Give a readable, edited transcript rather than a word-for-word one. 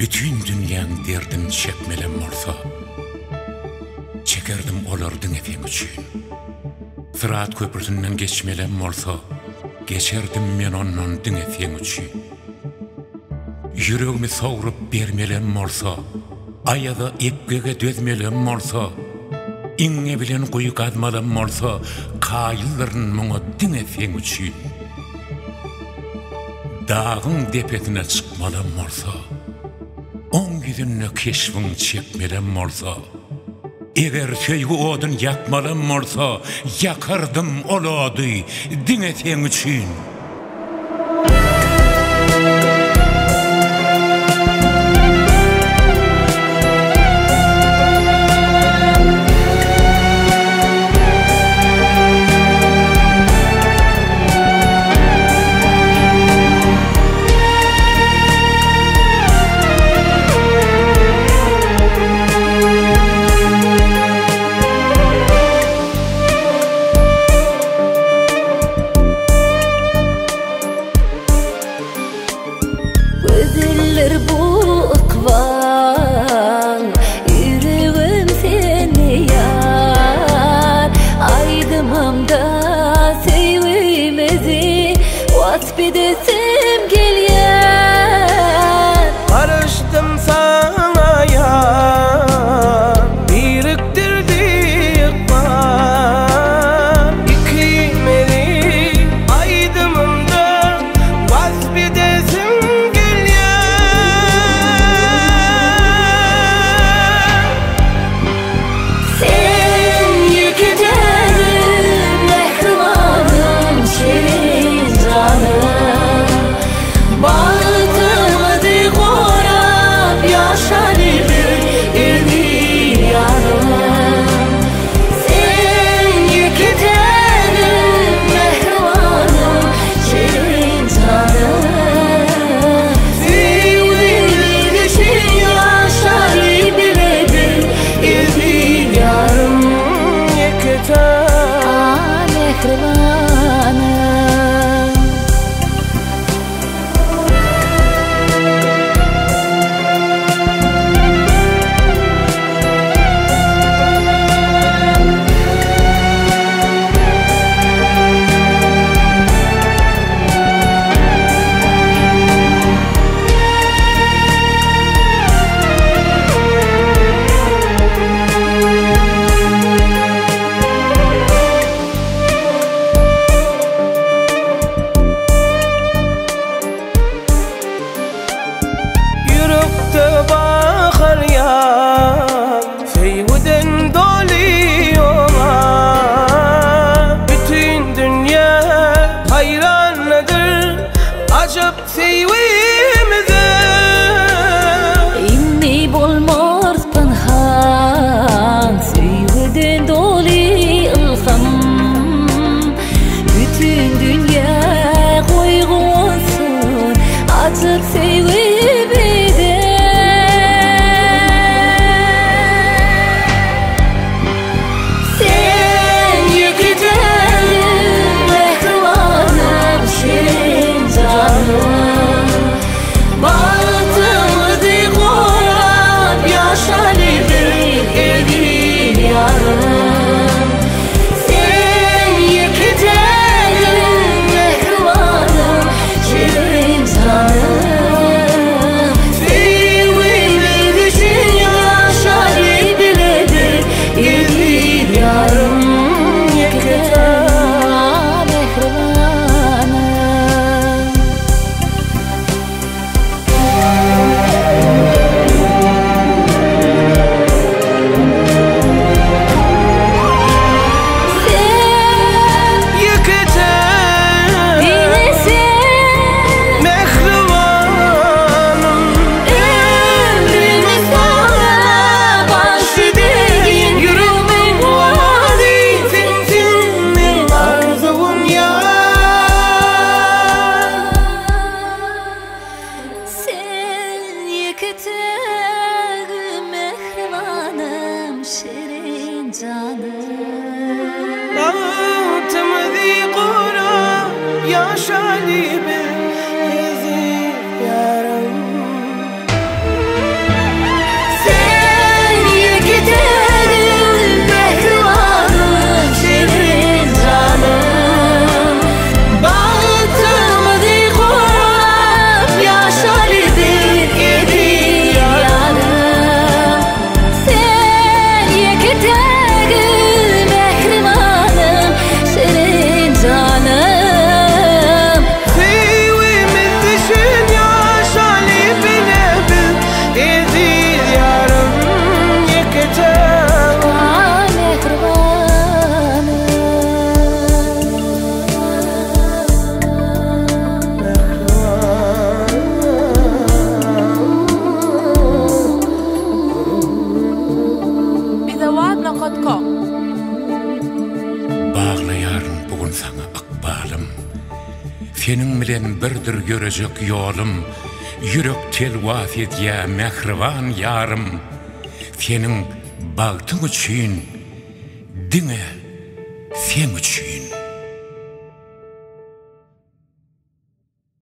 Bütün dünyanın derdini çekmelem olsa, çekerdim olardyň efeň üçin. Sırat köprüsünden geçmelem olsa, geçerdim men ondan diň efeň üçin. Yüregimi soğurup bermelem olsa, ayaza epgege dözmelem olsa, iňe bilen kuyu kazmalem olsa, kaýyllaryn muňa diň efeň üçin. Dağın depetine çıkmalem olsa, on yüzünne keşfin çekmelem olsa, eger söýgü odun yakmalem olsa, yakardım ol ody diň efeň üçin. Gözler bu ıkbal, yüreğim seni yar. Aydımamda sevmezi, vasf edesim gelýär. Barışdım sana yar, biriktirdi ıkbal. İki meri aydımımda vasf edesim İnni bolmaz panhan, sevgiden doli ılham. Bütün dünya koygunsun, açıp sevip eder. canım Altımızı kura yaşali bizi yarım Seni giderim mehribanım şirin canım Baltımızı kuram yaşali bir yarım Seni giderim mehribanım şirin canım Bağlayarın bugün sana akbalım Senin bilen birdir görecek yolum Yürek telvaf et ya mehriban yarım Senin bağtın için Dine sen için